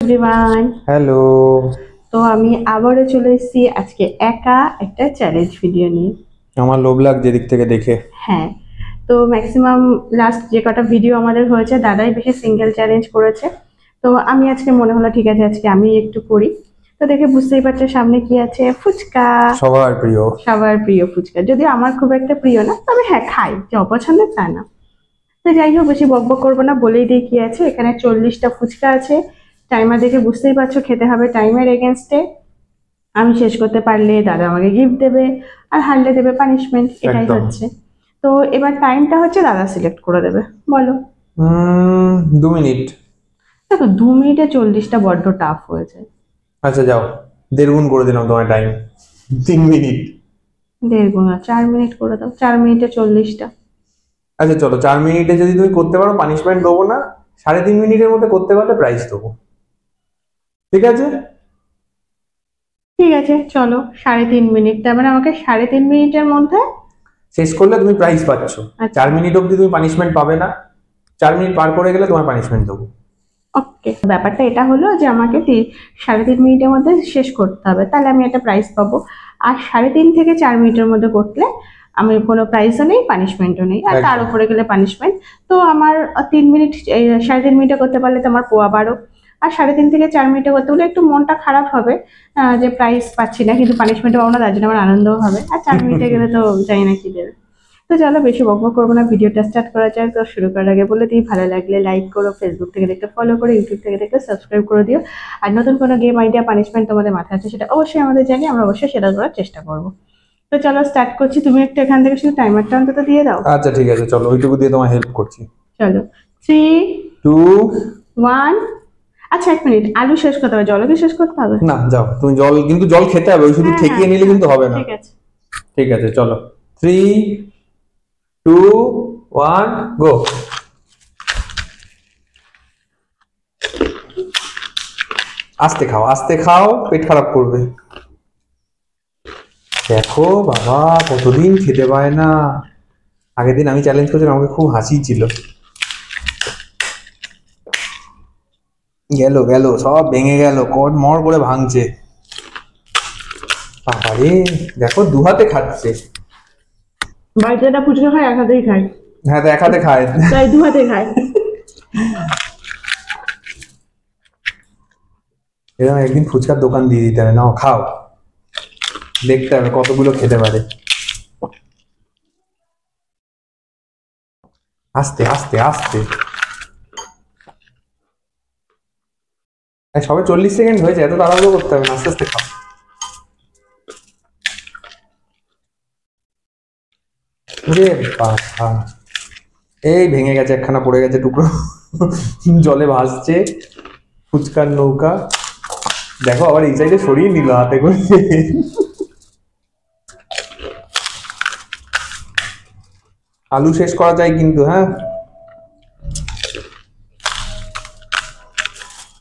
Everyone. Hello. তো আমি আবারও চলে এসেছি আজকে একা একটা চ্যালেঞ্জ ভিডিও নিয়ে। আমার লোভ লাগছে দিক থেকে দেখে। হ্যাঁ, তো ম্যাক্সিমাম লাস্ট যে কটা ভিডিও আমাদের হয়েছে দাদাই বেশি সিঙ্গেল চ্যালেঞ্জ করেছে। তো আমি আজকে মনে হলো ঠিক আছে আজকে আমি একটু করি। তো দেখে বুঝতেই পারছো সামনে কি আছে, ফুচকা। সবার প্রিয়। সবার প্রিয় ফুচকা, যদিও আমার খুব একটা প্রিয় না, তবে হ্যাঁ খাই, যে অপছন্দের তা না। তো যাই হোক, বেশি বকবক করবো না, বলেই দিই কি আছে এখানে। 40টা ফুচকা আছে। টাইমার দেখে বুঝতেই পারছো খেতে হবে টাইমের এগেনস্টে। আমি শেষ করতে পারলে দাদা আমাকে গিফট দেবে, আর হারলে দেবে পানিশমেন্ট, এটাই একদম। হচ্ছে। তো এবার টাইমটা হচ্ছে দাদা সিলেক্ট করে দেবে। বলো। 2 মিনিট। দেখো, 2 মিনিটে 40টা বড্ড টাফ হয়ে যায়। আচ্ছা যাও, 1.5 গুণ করে দিলাম তোমার টাইম। 3 মিনিট। 1.5 গুণ 4 মিনিট করে দাও, 4 মিনিটে 40টা। আচ্ছা চলো, 4 মিনিটে যদি তুমি করতে পারো পানিশমেন্ট দেবো না, 3.5 মিনিটের মধ্যে করতে পারলে প্রাইজ দেবো। ঠিক আছে। ঠিক আছে চলো, 3.5 মিনিট, তার মানে আমাকে 3.5 মিনিটের মধ্যে। শেষ করলে তুমি প্রাইজ পাচ্ছ। আচ্ছা। 4 মিনিট অবধি তুমি পানিশমেন্ট পাবে না, 4 মিনিট পার করে গেলে তোমার পানিশমেন্ট দেবো। ওকে, ব্যাপারটা এটা হলো যে আমাকে 3.5 মিনিটের মধ্যে শেষ করতে হবে, তাহলে আমি একটা প্রাইজ পাবো। আর 3.5 থেকে 4 মিনিটের মধ্যে করলে আমি কোনো প্রাইজও নেই, পানিশমেন্টও নেই, আর তার একদম। উপরে গেলে পানিশমেন্ট। তো আমার 3 মিনিট, 3.5 মিনিটে করতে পারলে তো আমার পোয়া 12। আর 3.5 থেকে 4 মিনিটে করতে হলে একটু মনটা খারাপ হবে, যে প্রাইজ পাচ্ছি না কিন্তু পানিশমেন্ট পাবো না, তার জন্য আমার আনন্দও হবে। আর 4 মিনিটে গেলে তো জানি না কি দেবে। তো চলো, বেশি বকবক করবো না, ভিডিওটা স্টার্ট করা যাক। তো শুরু করার আগে বলে দিই, ভালো লাগলে লাইক করো, ফেসবুক থেকে দেখতে ফলো করো, ইউটিউব থেকে দেখতে সাবস্ক্রাইব করে দিও। আর নতুন কোনো গেম আইডিয়া, পানিশমেন্ট তোমাদের মাথায় আছে সেটা অবশ্যই আমাদের জানি, আমরা অবশ্যই সেটা করার চেষ্টা করবো। তো চলো স্টার্ট করছি, তুমি একটু এখান থেকে শুধু টাইমারটা অন্তত দিয়ে দাও। আচ্ছা ঠিক আছে, চলো ওইটুকু দিয়ে তোমার হেল্প করছি। চলো, 3, টু। 1। আচ্ছা 1 মিনিট, আলু শেষ করতে হবে, জলও কি শেষ করতে হবে? না যাও, তুমি জল, কিন্তু জল খেতে হবে, ওই শুধু হ্যাঁ হ্যাঁ ঠেকিয়ে নিলে হ্যাঁ, কিন্তু হবে না। ঠিক আছে। ঠিক আছে চলো। 3, 2, 1, গো। আস্তে খাও আস্তে খাও, পেট খারাপ করবে। দেখো বাবা, কতদিন খেতে পায় না। আগের দিন আমি চ্যালেঞ্জ করেছিলাম, আমাকে খুব হাসি ছিল। গেল গেল, সব ভেঙে গেল, কট মর করে ভাঙছে। বাবারে, দেখো দু হাতে খাচ্ছে। বাড়িতে একটা ফুচকা খায়, এক হাতেই খায়। হ্যাঁ তো এক হাতে খায়। তাই 2 হাতে খায়। এরকম একদিন ফুচকার দোকান দিয়ে দিতে হবে, নাও খাও, দেখতে হবে কতগুলো খেতে পারে। আস্তে আস্তে আস্তে। সবে 40 সেকেন্ড হয়েছে, এত তাড়াহুড়ো করতে হবে না, আস্তে আস্তে খাও। ওরে বাবা, এই ভেঙে গেছে, একখানা পড়ে গেছে টুকরো। জলে ভাসছে ফুচকার নৌকা। দেখো আবার এই সাইডে সরিয়ে নিল হাতে করে। আলু শেষ করা যায় কিন্তু, হ্যাঁ।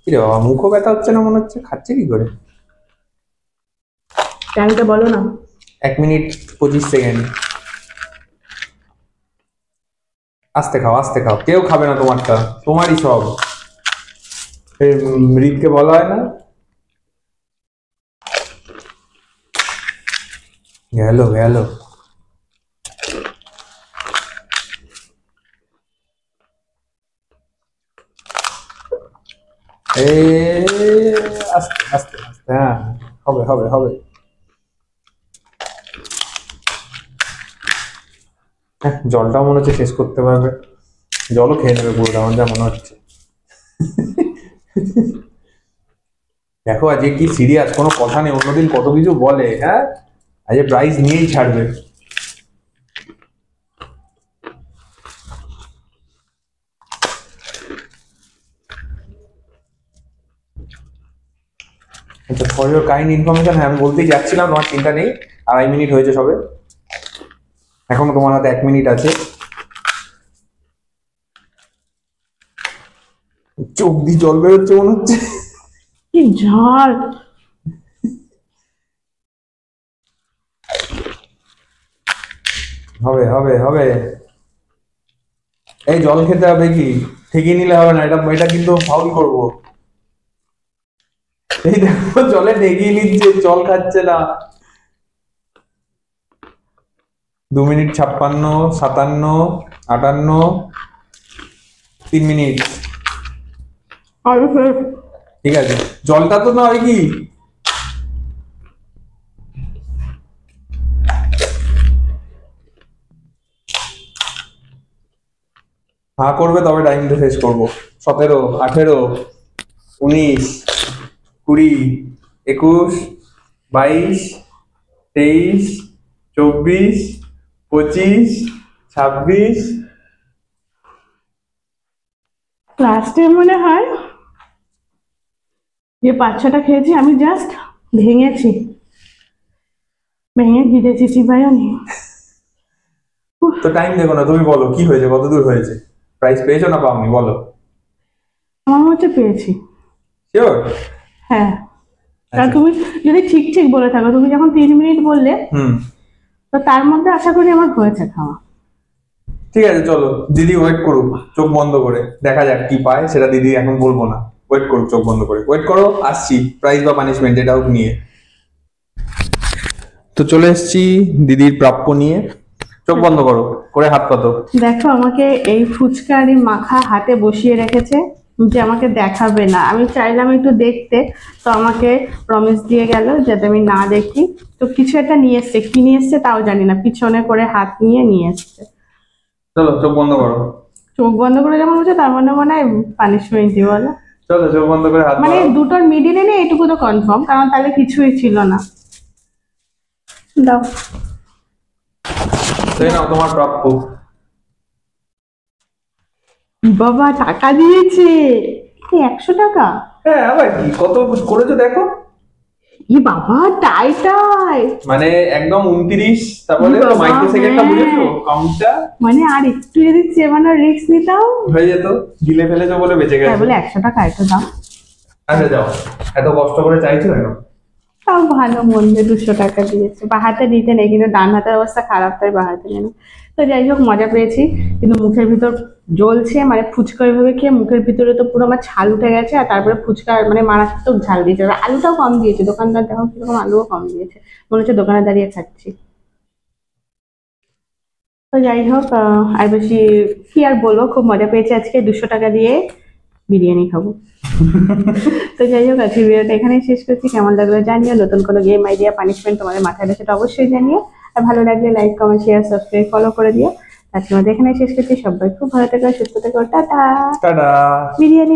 কি রে বাবা, মুখও ব্যথা হচ্ছে না মনে হচ্ছে, খাচ্ছে কি করে? টাইমটা বলো না। 1 মিনিট 25 সেকেন্ড। আস্তে খাও আস্তে খাও, কেউ খাবে না তোমারটা, তোমারই সব। মৃতকে বলা হয় না। গেল গেল। এ, আস্তে আস্তে আস্তে, হ্যাঁ। হবে হবে হবে। হ্যাঁ, জলটাও মনে হচ্ছে শেষ করতে পারবে। জলও খেয়ে নেবে পুরোটা, আমার যা মনে হচ্ছে। দেখো আজকে কি সিরিয়াস, কোনো কথা নেই, অন্যদিন কত কিছু বলে, হ্যাঁ। আজকে প্রাইজ নিয়েই ছাড়বে। আচ্ছা, ফর ইউর কাইন্ড ইনফরমেশন, হ্যাঁ আমি বলতেই যাচ্ছিলাম, তোমার চিন্তা নেই। 2.5 মিনিট হয়েছে সবে, এখনো তোমার হাতে 1 মিনিট আছে। চোখ দিয়ে জল বেরোচ্ছে মনে হচ্ছে। কি ঝাল! হবে হবে হবে। এই জল খেতে হবে কি, ঠেকিয়ে নিলে হবে না, এটা এটা কিন্তু ফাউল করবো। এই দেখো জলে ডেগিয়ে নিচ্ছে, জল খাচ্ছে না। 2 মিনিট 56, 57, 58, 3 মিনিট। ঠিক আছে, জলটা তো নয় কি হ্যাঁ করবে তবে টাইমটা শেষ করবো। 17, 18, 19, 20, 21, 22, 23, 24, 25, 26। লাস্টে মনে হয় যে 5-6টা খেয়েছি আমি, জাস্ট ভেঙে ঘিরেছি, চিবাইও নি। তো টাইম দেখো না, তুমি বলো কি হয়েছে, কত দূর হয়েছে, প্রাইস পেয়েছো না পাওনি বলো। আমার মনে হচ্ছে পেয়েছি। শিওর? হ্যাঁ, কারণ আচ্ছা। তুমি যদি ঠিক ঠিক বলে থাকো, তুমি যখন 3 মিনিট বললে, তো তার মধ্যে আশা করি আমার হয়েছে খাওয়া। ঠিক আছে চলো, দিদি ওয়েট করুক চোখ বন্ধ করে, দেখা যাক কি পায়, সেটা দিদি এখন বলবো না। ওয়েট করুক চোখ বন্ধ করে, ওয়েট করো, আসছি প্রাইজ বা পানিশমেন্ট এটা হোক নিয়ে। তো চলে এসেছি দিদির প্রাপ্য নিয়ে। চোখ বন্ধ করো করে হাত পাতো। দেখো আমাকে এই ফুচকা আর এই মাখা হাতে বসিয়ে রেখেছে, যে আমাকে দেখাবে না। আমি চাইলাম একটু দেখতে, তো আমাকে প্রমিস দিয়ে গেল যাতে আমি না দেখি। তো কিছু একটা নিয়ে এসছে, কি নিয়ে এসছে তাও জানি না, পিছনে করে হাত নিয়ে এসছে। চলো চোখ বন্ধ করো। চোখ বন্ধ করে যখন বলছে তার মানে মনে হয় পানিশমেন্টই বলো। চলো চোখ বন্ধ করে হাত মানে বাড়াও। দুটোর মিডিলে নেই এটুকু তো কনফার্ম, কারণ তাহলে কিছুই ছিল না। দাও। তাই না তোমার প্রাপ্য। বাবা টাকা দিয়েছে, 100 টাকা। হ্যাঁ আবার কি কত করেছো দেখো। ই বাবা, টাই। মানে একদম 29, তারপরে বাবা, মাইক্রো সেকেন্ডটা হ্যাঁ। বুঝেছো কাউন্টটা। মানে আর একটু যদি চেবানোর রিস্ক নিতাম। হয়ে যেত, গিলে ফেলেছো বলে বেঁচে তাই গেছে। বলে 100 টাকা একটু দাও। আচ্ছা যাও, এত কষ্ট করে চাইছো কেন? তাও ভালো মন্দে 200 টাকা দিয়েছে। বা হাতে নিতে নেই, কিন্তু ডান হাতের অবস্থা খারাপ, তাই বা হাতে নেই। তো যাই হোক, মজা পেয়েছি, কিন্তু মুখের ভিতর জ্বলছে। মানে ফুচকা ওইভাবে খেয়ে মুখের ভিতরে তো পুরো আমার ছাল উঠে গেছে, আর তারপরে ফুচকা মানে মারাত্মক ঝাল দিয়েছে। আর আলুটাও কম দিয়েছে, দোকানদার দেখো কিরকম আলুও কম দিয়েছে, মনে হচ্ছে দোকানে দাঁড়িয়ে খাচ্ছি। তো যাই হোক, আর বেশি কি আর বলবো, খুব মজা পেয়েছি আজকে 200 টাকা দিয়ে বিরিয়ানি খাবো। তো যাই হোক, আজকে ভিডিওটা এখানেই শেষ করছি। কেমন লাগলো জানিও, নতুন কোনো গেম আইডিয়া পানিশমেন্ট তোমাদের মাথায় এলে সেটা অবশ্যই জানিও। আর ভালো লাগলে like comment share subscribe follow করে দিও। আজকে আমাদের এখানেই শেষ করছি। সবাই খুব ভালো থেকো, সুস্থ থেকো, টাটা। টাটা। বিরিয়ানি।